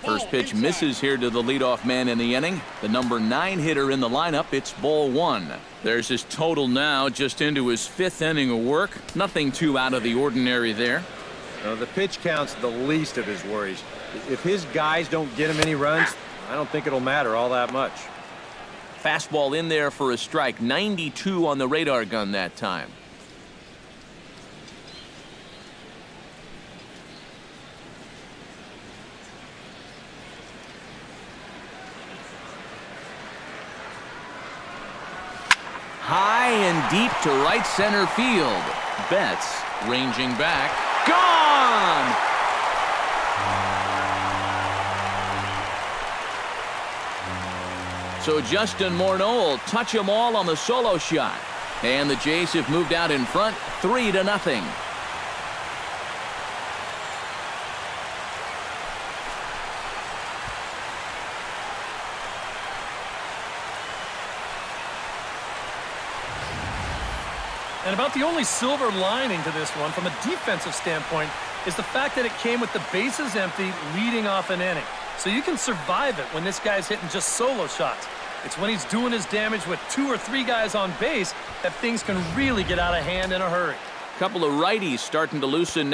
First pitch misses here to the leadoff man in the inning. The number 9 hitter in the lineup. It's ball 1. There's his total now, just into his 5th inning of work. Nothing too out of the ordinary there. The pitch count's the least of his worries. If his guys don't get him any runs, I don't think it'll matter all that much. Fastball in there for a strike. 92 on the radar gun that time. High and deep to right center field. Betts ranging back. Gone! So Justin Morneau will touch them all on the solo shot. And the Jays have moved out in front 3-0. And about the only silver lining to this one from a defensive standpoint is the fact that it came with the bases empty leading off an inning. So you can survive it when this guy's hitting just solo shots. It's when he's doing his damage with 2 or 3 guys on base that things can really get out of hand in a hurry. Couple of righties starting to loosen now.